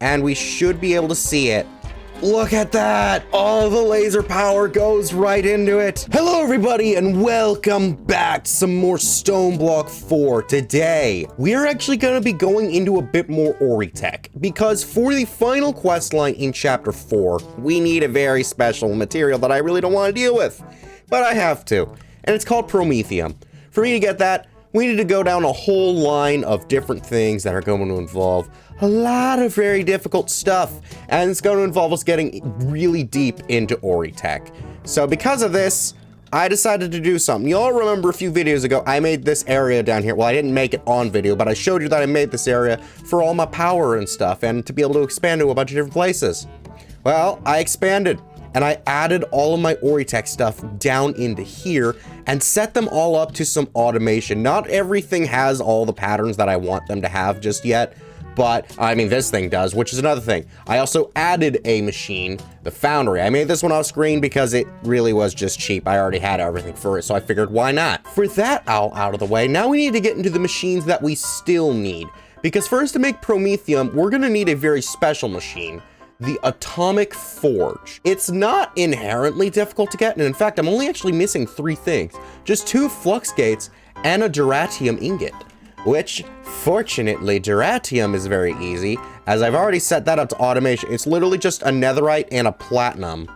and we should be able to see it. Look at that! All the laser power goes right into it. Hello everybody and welcome back to some more Stoneblock 4. Today, we are actually going to be going into a bit more Oritech, because for the final quest line in chapter 4, we need a very special material that I really don't want to deal with, but I have to, and it's called Promethium. For me to get that, we need to go down a whole line of different things that are going to involve a lot of very difficult stuff, and it's going to involve us getting really deep into Oritech. So because of this, I decided to do something. You all remember a few videos ago, I made this area down here. Well, I didn't make it on video, but I showed you that I made this area for all my power and stuff, and to be able to expand to a bunch of different places. Well, I expanded, and I added all of my Oritech stuff down into here and set them all up to some automation. Not everything has all the patterns that I want them to have just yet, but I mean, this thing does, which is another thing. I also added a machine, the Foundry. I made this one off screen because it really was just cheap. I already had everything for it, so I figured why not? For that all out of the way, now we need to get into the machines that we still need. Because first, to make Promethium, we're gonna need a very special machine, the Atomic Forge. It's not inherently difficult to get, and in fact, I'm only actually missing 3 things. Just 2 flux gates and a duratium ingot, which, fortunately, duratium is very easy, as I've already set that up to automation. It's literally just a netherite and a platinum.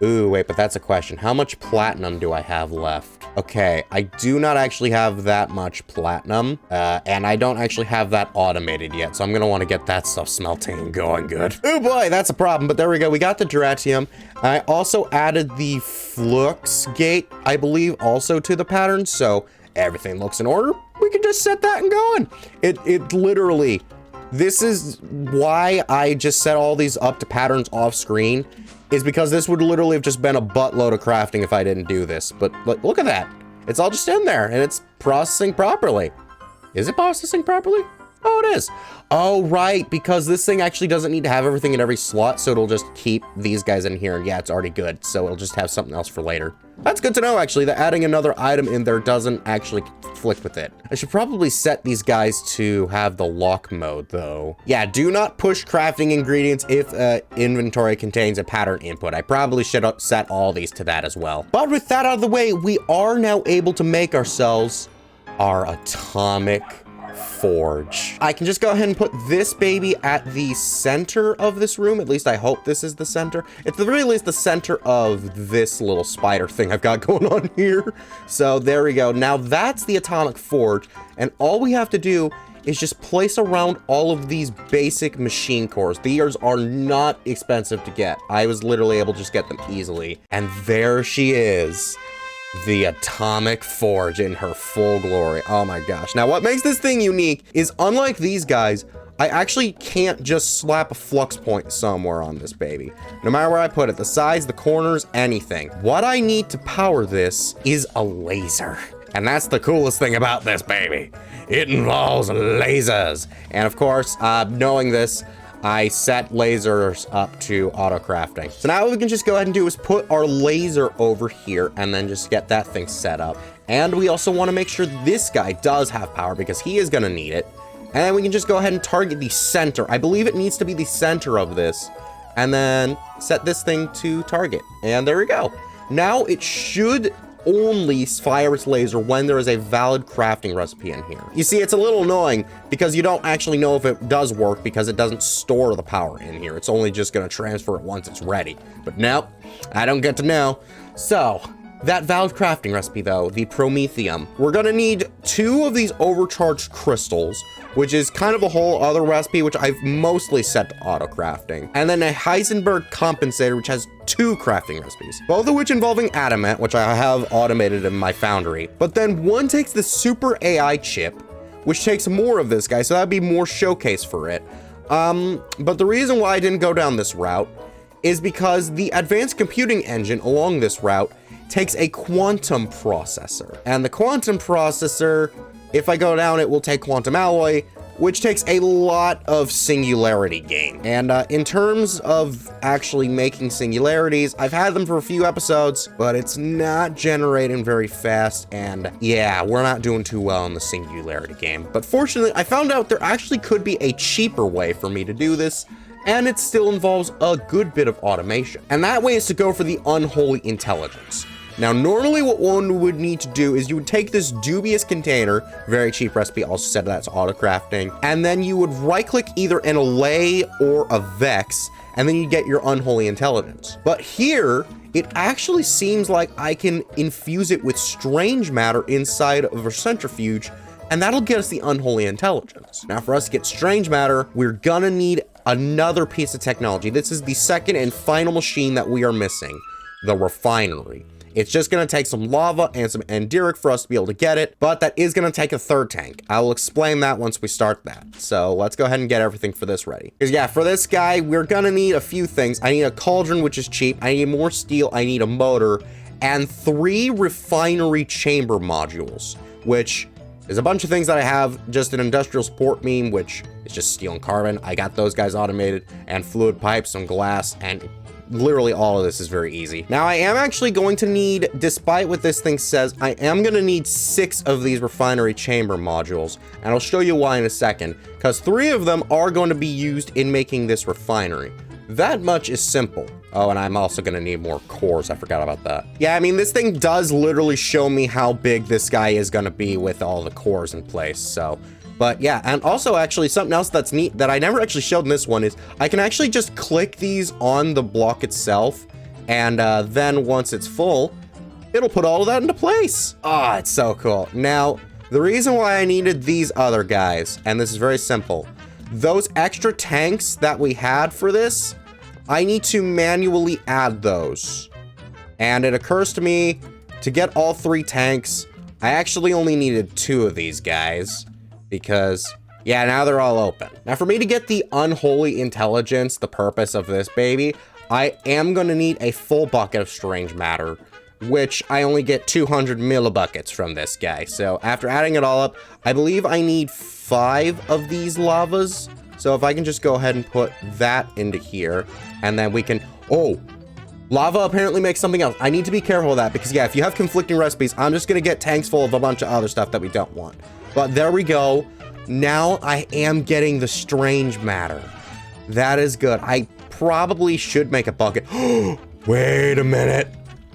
Ooh, wait, but that's a question. How much platinum do I have left? Okay, I do not actually have that much platinum, and I don't actually have that automated yet, so I'm gonna want to get that stuff smelting and going good. Oh boy, that's a problem, but there we go. We got the duratium. I also added the flux gate, I believe, also to the pattern, so everything looks in order. We can just set that and going. It literally, this is why I just set all these up to patterns off screen, is because this would literally have just been a buttload of crafting if I didn't do this. But look at that. It's all just in there and it's processing properly. Is it processing properly? Oh, it is. Oh, right, because this thing actually doesn't need to have everything in every slot, so it'll just keep these guys in here. And yeah, it's already good, so it'll just have something else for later. That's good to know, actually, that adding another item in there doesn't actually conflict with it. I should probably set these guys to have the lock mode, though. Yeah, do not push crafting ingredients if inventory contains a pattern input. I probably should set all these to that as well. But with that out of the way, we are now able to make ourselves our Atomic Forge. I can just go ahead and put this baby at the center of this room. At least I hope this is the center. It's the very least the center of this little spider thing I've got going on here. So there we go. Now that's the Atomic Forge, and all we have to do is just place around all of these basic machine cores. These are not expensive to get. I was literally able to just get them easily. And there she is. The Atomic Forge in her full glory. Oh my gosh. Now what makes this thing unique is, unlike these guys, I actually can't just slap a flux point somewhere on this baby. No matter where I put it, the sides, the corners, anything. What I need to power this is a laser. And that's the coolest thing about this baby. It involves lasers. And of course, knowing this, I set lasers up to auto crafting. So now what we can just go ahead and do is put our laser over here and then just get that thing set up. And we also want to make sure this guy does have power because he is going to need it. And then we can just go ahead and target the center. I believe it needs to be the center of this. And then set this thing to target. And there we go. Now it should only fire its laser when there is a valid crafting recipe in here. You see, it's a little annoying because you don't actually know if it does work because it doesn't store the power in here. It's only just going to transfer it once it's ready. But nope, I don't get to know. So that valid crafting recipe, though, the Promethium, we're going to need 2 of these overcharged crystals, which is kind of a whole other recipe, which I've mostly set to auto crafting. And then a Heisenberg compensator, which has 2 crafting recipes, both of which involving adamant, which I have automated in my foundry. But then one takes the super AI chip, which takes more of this guy, so that'd be more showcase for it. But the reason why I didn't go down this route is because the advanced computing engine along this route takes a quantum processor. And the quantum processor, if I go down, it will take quantum alloy, which takes a lot of singularity gain. And in terms of actually making singularities, I've had them for a few episodes, but it's not generating very fast. And yeah, we're not doing too well in the singularity game. But fortunately, I found out there actually could be a cheaper way for me to do this. and it still involves a good bit of automation. And that way is to go for the unholy intelligence. Now, normally what one would need to do is you would take this dubious container, very cheap recipe, also set that's auto crafting, and then you would right click either an allay or a vex, and then you get your unholy intelligence. But here, it actually seems like I can infuse it with strange matter inside of a centrifuge, and that'll get us the unholy intelligence. Now, for us to get strange matter, we're gonna need another piece of technology. This is the second and final machine that we are missing, the refinery. It's just gonna take some lava and some enderic for us to be able to get it, but that is gonna take a third tank. I will explain that once we start that. So let's go ahead and get everything for this ready. Because yeah, for this guy, we're gonna need a few things. I need a cauldron, which is cheap. I need more steel. I need a motor and 3 refinery chamber modules, which is a bunch of things that I have. Just an industrial support beam, which is just steel and carbon. I got those guys automated, and fluid pipes, some glass, and literally all of this is very easy. Now, I am actually going to need, despite what this thing says, I am going to need 6 of these refinery chamber modules, and I'll show you why in a second, because 3 of them are going to be used in making this refinery. That much is simple. Oh, and I'm also going to need more cores. I forgot about that. Yeah, I mean, this thing does literally show me how big this guy is going to be with all the cores in place, so... But yeah, and also actually something else that's neat that I never actually showed in this one is I can actually just click these on the block itself, and then once it's full, it'll put all of that into place. Ah, it's so cool. Now, the reason why I needed these other guys, and this is very simple, those extra tanks that we had for this, I need to manually add those. And it occurs to me, to get all 3 tanks, I actually only needed 2 of these guys. Because, yeah, now they're all open. Now, for me to get the unholy intelligence, the purpose of this baby, I am going to need a full bucket of strange matter, which I only get 200 millibuckets from this guy. So after adding it all up, I believe I need 5 of these lavas. So if I can just go ahead and put that into here, and then we can... Oh! Lava apparently makes something else. I need to be careful of that, because yeah, if you have conflicting recipes, I'm just going to get tanks full of a bunch of other stuff that we don't want. But there we go. Now I am getting the strange matter. That is good. I probably should make a bucket. Wait a minute.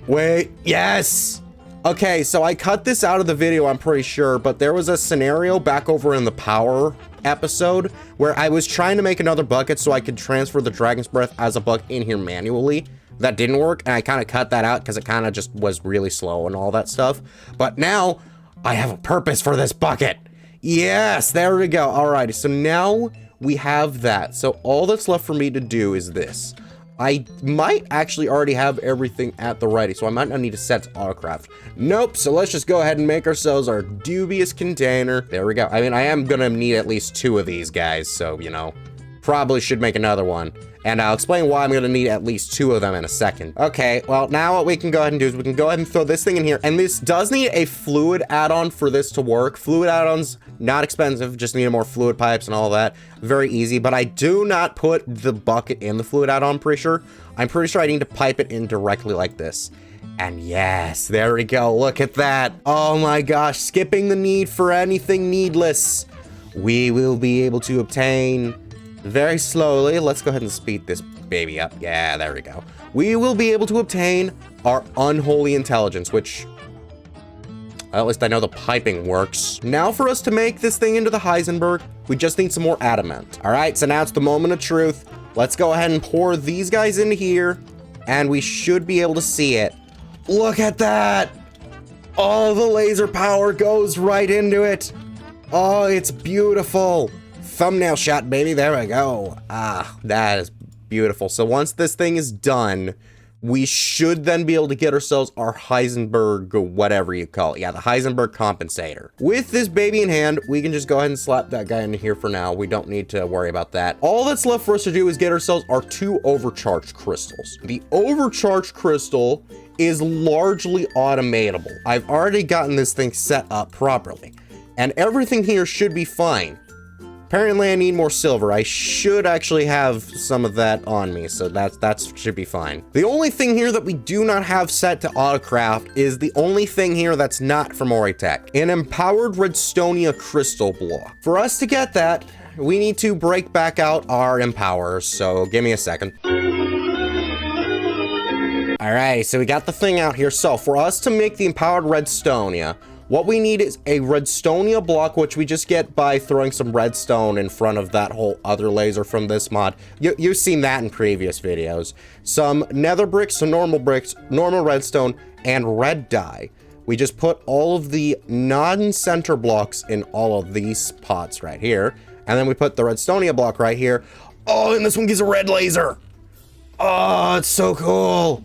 Wait. Yes. Okay, so I cut this out of the video, I'm pretty sure, but there was a scenario back over in the power episode where I was trying to make another bucket so I could transfer the dragon's breath as a bucket in here manually. That didn't work, and I kind of cut that out because it kind of just was really slow and all that stuff. But now I have a purpose for this bucket. Yes, there we go. Alrighty, so now we have that. So all that's left for me to do is this. I might actually already have everything at the ready, so I might not need to set to autocraft. Nope, so let's just go ahead and make ourselves our dubious container. There we go. I mean, I am gonna need at least 2 of these guys, so, you know, probably should make another one. And I'll explain why I'm gonna need at least 2 of them in a second. Okay, well, now what we can go ahead and do is we can go ahead and throw this thing in here. And this does need a fluid add-on for this to work. Fluid add-ons, not expensive, just need more fluid pipes and all that. Very easy, but I do not put the bucket in the fluid add-on, pretty sure. I'm pretty sure I need to pipe it in directly like this. And yes, there we go, look at that. Oh my gosh, skipping the need for anything needless. We will be able to obtain... very slowly, let's go ahead and speed this baby up. Yeah, there we go. We will be able to obtain our unholy intelligence, which, well, at least I know the piping works. Now for us to make this thing into the Heisenberg, we just need some more adamant. All right, so now it's the moment of truth. Let's go ahead and pour these guys into here, and we should be able to see it. Look at that! All the laser power goes right into it. Oh, it's beautiful. Thumbnail shot, baby. There we go. Ah, that is beautiful. So once this thing is done, we should then be able to get ourselves our Heisenberg, whatever you call it. Yeah, the Heisenberg compensator. With this baby in hand, we can just go ahead and slap that guy into here for now. We don't need to worry about that. All that's left for us to do is get ourselves our 2 overcharged crystals. The overcharged crystal is largely automatable. I've already gotten this thing set up properly, and everything here should be fine. Apparently I need more silver. I should actually have some of that on me, so that should be fine. The only thing here that we do not have set to autocraft is the only thing here that's not from Oritech, an empowered redstonia crystal block. For us to get that, we need to break back out our empowers, so give me a second. Alright, so we got the thing out here. So for us to make the empowered redstonia, what we need is a redstonia block, which we just get by throwing some redstone in front of that whole other laser from this mod. You've seen that in previous videos. Some nether bricks, some normal bricks, normal redstone, and red dye. We just put all of the non-center blocks in all of these pots right here. And then we put the redstonia block right here. Oh, and this one gives a red laser. Oh, it's so cool.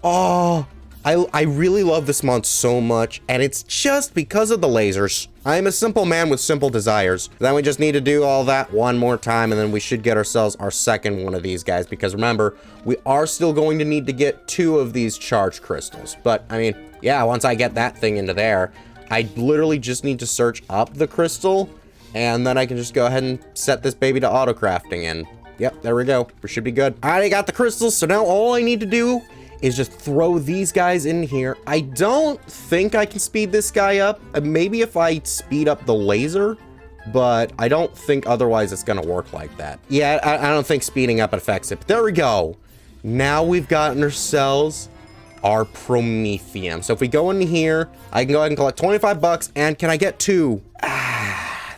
Oh, I really love this mod so much, and it's just because of the lasers. I'm a simple man with simple desires. Then we just need to do all that one more time, and then we should get ourselves our second one of these guys, because remember, we are still going to need to get 2 of these charged crystals. But, I mean, yeah, once I get that thing into there, I literally just need to search up the crystal, and then I can just go ahead and set this baby to auto-crafting, and yep, there we go. We should be good. I already got the crystals, so now all I need to do is just throw these guys in here. I don't think I can speed this guy up. Maybe if I speed up the laser, but I don't think otherwise it's gonna work like that. Yeah, I don't think speeding up affects it. But there we go. Now we've gotten ourselves our Promethium. So if we go in here, I can go ahead and collect 25 bucks, and can I get 2?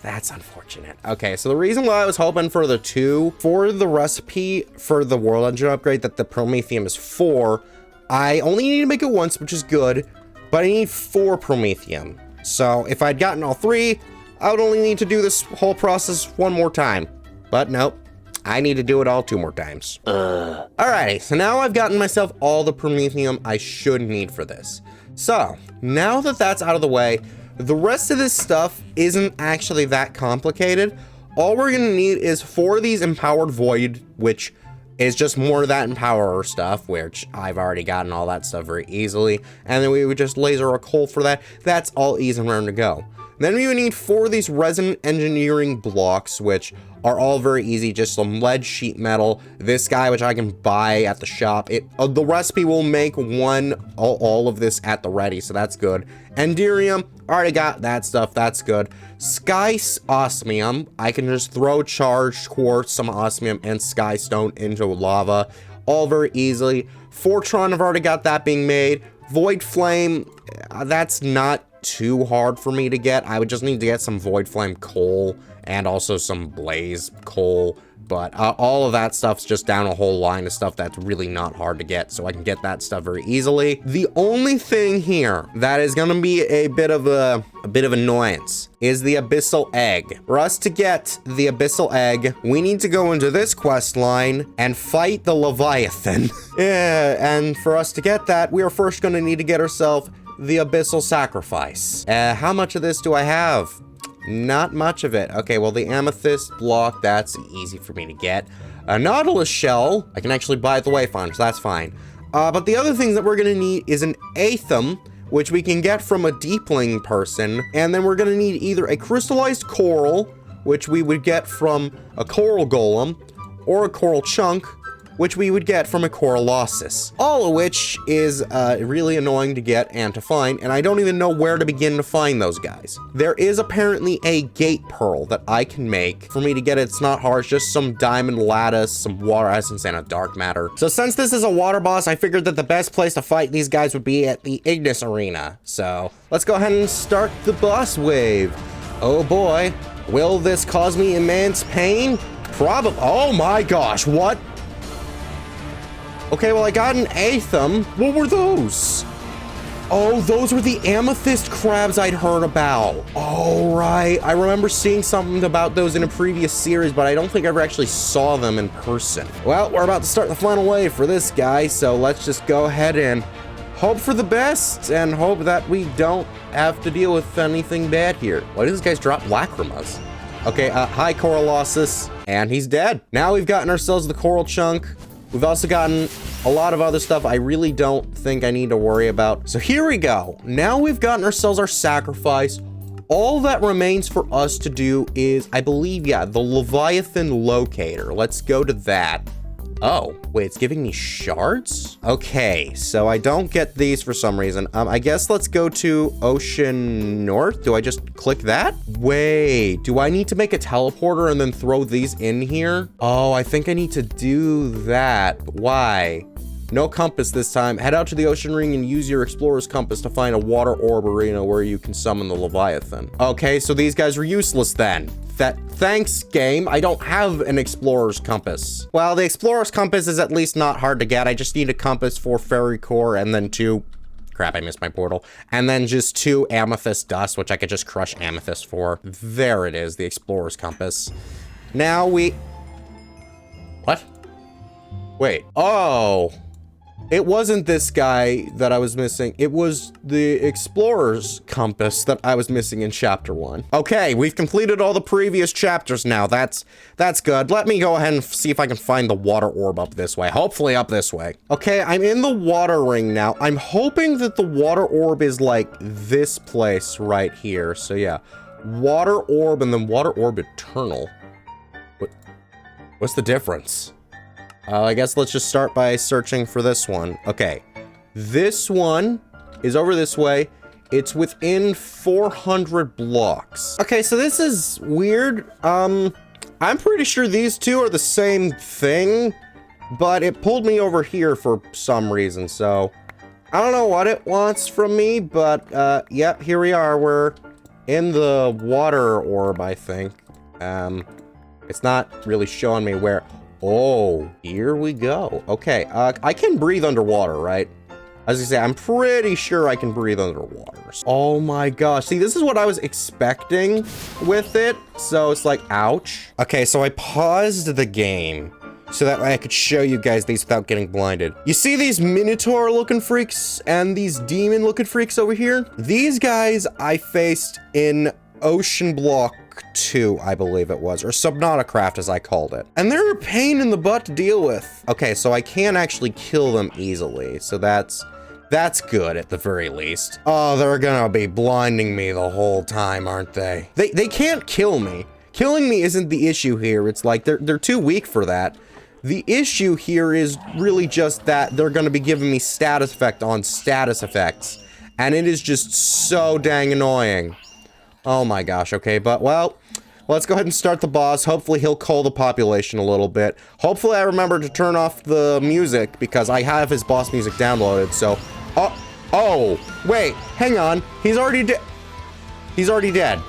That's unfortunate. Okay, so the reason why I was hoping for the 2 for the recipe for the world engine upgrade that the Promethium is for, I only need to make it once, which is good, but I need 4 Promethium. So if I'd gotten all 3, I would only need to do this whole process one more time. But nope, I need to do it all 2 more times. Alrighty, so now I've gotten myself all the Promethium I should need for this. So now that that's out of the way, the rest of this stuff isn't actually that complicated. All we're gonna need is 4 of these empowered void, which is just more of that empower stuff, which I've already gotten all that stuff very easily. And then we would just laser a coal for that. That's all easy and round to go. Then we would need 4 of these resin engineering blocks, which are all very easy. Just some lead sheet metal. This guy, which I can buy at the shop. The recipe will make all of this at the ready, so that's good. Enderium, already got that stuff. That's good. Sky osmium, I can just throw charged quartz, some osmium, and sky stone into lava, all very easily. Fortron, I've already got that being made. Void flame, that's not too hard for me to get. I would just need to get some void flame coal and also some blaze coal, but all of that stuff's just down a whole line of stuff that's really not hard to get, so I can get that stuff very easily. The only thing here that is gonna be a bit of annoyance is the abyssal egg. For us to get the abyssal egg, we need to go into this quest line and fight the Leviathan. Yeah, and for us to get that, we are first gonna need to get ourselves the abyssal sacrifice. How much of this do I have? Not much of it. Okay, well, the amethyst block, that's easy for me to get. A nautilus shell, I can actually buy at the wayfinder, so that's fine. But the other things that we're gonna need is an aethum, which we can get from a deepling person, and then we're gonna need either a crystallized coral, which we would get from a coral golem, or a coral chunk, which we would get from a Corallosis. All of which is really annoying to get and to find, and I don't even know where to begin to find those guys. There is apparently a gate pearl that I can make. For me to get it, it's not hard, it's just some diamond lattice, some water essence, and a dark matter. So since this is a water boss, I figured that the best place to fight these guys would be at the Ignis Arena. So let's go ahead and start the boss wave. Oh boy, will this cause me immense pain? Probably. Oh my gosh, what? Okay, well, I got an aethum. What were those? Oh, those were the amethyst crabs I'd heard about. Oh, right. I remember seeing something about those in a previous series, but I don't think I ever actually saw them in person. Well, we're about to start the final wave for this guy, so let's just go ahead and hope for the best and hope that we don't have to deal with anything bad here. Why do these guys drop lacrimas? Okay, hi, Corallosis. And he's dead. Now we've gotten ourselves the coral chunk. We've also gotten a lot of other stuff I really don't think I need to worry about. So here we go. Now we've gotten ourselves our sacrifice. All that remains for us to do is, I believe, yeah, the Leviathan locator. Let's go to that. Oh, wait, it's giving me shards? Okay, so I don't get these for some reason. I guess let's go to Ocean North. Do I just click that? Wait, do I need to make a teleporter and then throw these in here? Oh, I think I need to do that. Why? No compass this time. Head out to the ocean ring and use your explorer's compass to find a water orb arena where you can summon the Leviathan. Okay, so these guys were useless then. Thanks, game. I don't have an explorer's compass. Well, the explorer's compass is at least not hard to get. I just need a compass for fairy core and then crap, I missed my portal. And then just 2 amethyst dust, which I could just crush amethyst for. There it is, the explorer's compass. Now what? Wait, oh. It wasn't this guy that I was missing. It was the explorer's compass that I was missing in chapter 1. Okay, we've completed all the previous chapters now. That's good. Let me go ahead and see if I can find the water orb up this way. Hopefully up this way. Okay, I'm in the water ring now. I'm hoping that the water orb is like this place right here. So yeah, water orb and then water orb eternal. What's the difference? I guess let's just start by searching for this one. Okay, this one is over this way. It's within 400 blocks. Okay, so this is weird. I'm pretty sure these two are the same thing, but it pulled me over here for some reason, so I don't know what it wants from me, but yep, here we are. We're in the water orb, I think. It's not really showing me where. Oh, here we go. Okay, I can breathe underwater, right? As I say, I'm pretty sure I can breathe underwater. Oh my gosh. See, this is what I was expecting with it. So it's like, ouch. Okay, so I paused the game so that way I could show you guys these without getting blinded. You see these Minotaur looking freaks and these demon looking freaks over here? These guys I faced in Ocean Block 2, I believe it was, or Subnauticraft as I called it. And they're a pain in the butt to deal with. Okay, so I can actually kill them easily, so that's good at the very least. Oh, they're gonna be blinding me the whole time, aren't they? They can't kill me. Killing me isn't the issue here. It's like they're too weak for that. The issue here is really just that they're gonna be giving me status effect on status effects, and it is just so dang annoying. Oh my gosh, okay, but well, let's go ahead and start the boss. Hopefully he'll cull the population a little bit. Hopefully I remember to turn off the music because I have his boss music downloaded, so... Oh, wait, hang on. He's already dead. He's already dead.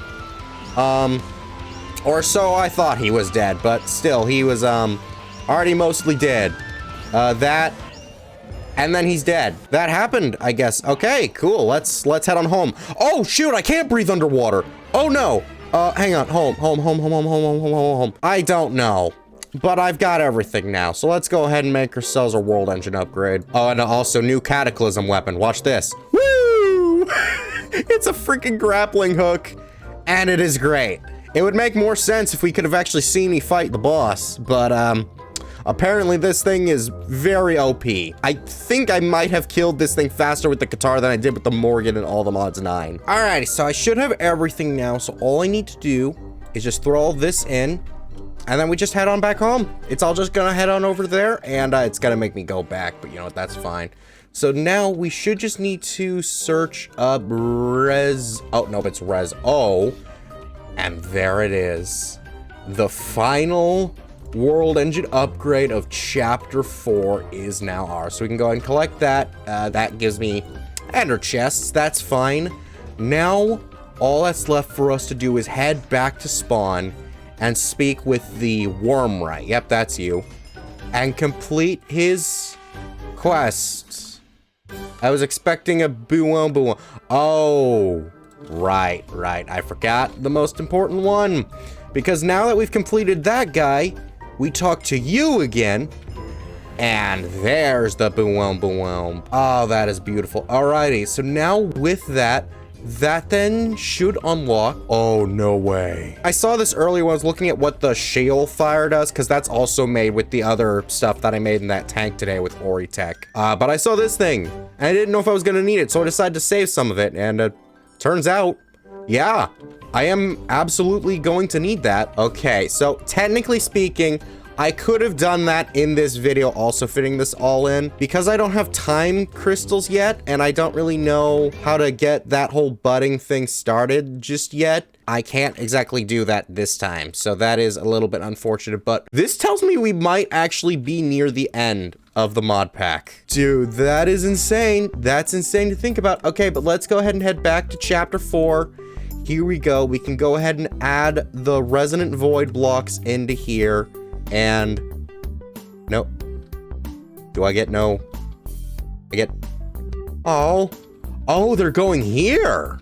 Or so I thought he was dead, but still, he was, already mostly dead. And then he's dead. That happened, I guess. Okay, cool. Let's head on home. Oh, shoot, I can't breathe underwater. Oh, no. Hang on. Home. I don't know. But I've got everything now. So let's go ahead and make ourselves a world engine upgrade. Oh, and also new cataclysm weapon. Watch this. Woo! It's a freaking grappling hook. And it is great. It would make more sense if we could have actually seen me fight the boss. But, apparently this thing is very OP. I think I might have killed this thing faster with the guitar than I did with the Morgan and all the mods 9. Alrighty, so I should have everything now, so all I need to do is just throw all this in, and then we just head on back home. It's all just gonna head on over there, and it's gonna make me go back, but you know what, that's fine. So now we should just need to search up it's Res O, and there it is. The final world engine upgrade of chapter 4 is now ours. So we can go ahead and collect that. That gives me ender chests. That's fine. Now, all that's left for us to do is head back to spawn and speak with the Wormright. Yep, that's you. And complete his quest. I was expecting a boo. Oh, right. I forgot the most important one. Because now that we've completed that guy, we talk to you again, and there's the boom. Oh, that is beautiful. Alrighty, so now with that then should unlock. Oh, no way. I saw this earlier when I was looking at what the shale fire does, because that's also made with the other stuff that I made in that tank today with Oritech. But I saw this thing, and I didn't know if I was going to need it, so I decided to save some of it, and turns out, yeah, I am absolutely going to need that. Okay, so technically speaking, I could have done that in this video, also fitting this all in. Because I don't have time crystals yet, and I don't really know how to get that whole budding thing started just yet, I can't exactly do that this time. So that is a little bit unfortunate, but this tells me we might actually be near the end of the mod pack. Dude, that is insane. That's insane to think about. Okay, but let's go ahead and head back to chapter 4. Here we go. We can go ahead and add the resonant void blocks into here. And nope. Do I get no? I get, oh, they're going here.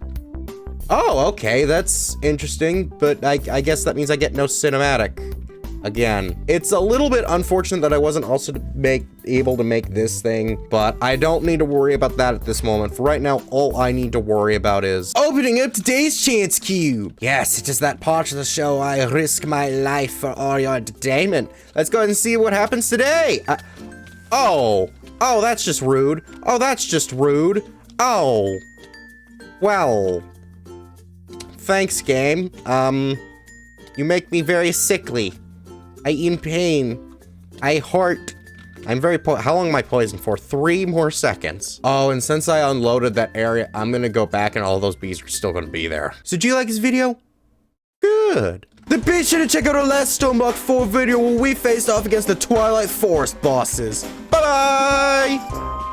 Oh, okay, that's interesting, but I guess that means I get no cinematic again. It's a little bit unfortunate that I wasn't also able to make this thing, but I don't need to worry about that at this moment. For right now, all I need to worry about is opening up today's chance cube. Yes, it is that part of the show I risk my life for all your entertainment. Let's go ahead and see what happens today. Oh, that's just rude. Oh, that's just rude. Oh, well. Thanks, game. You make me very sickly. I in pain. I hurt. I'm very how long am I poisoned for? 3 more seconds. Oh, and since I unloaded that area, I'm gonna go back and all those bees are still gonna be there. So do you like this video? Good. Then be sure to check out our last Stoneblock 4 video where we faced off against the Twilight Forest bosses. Bye-bye!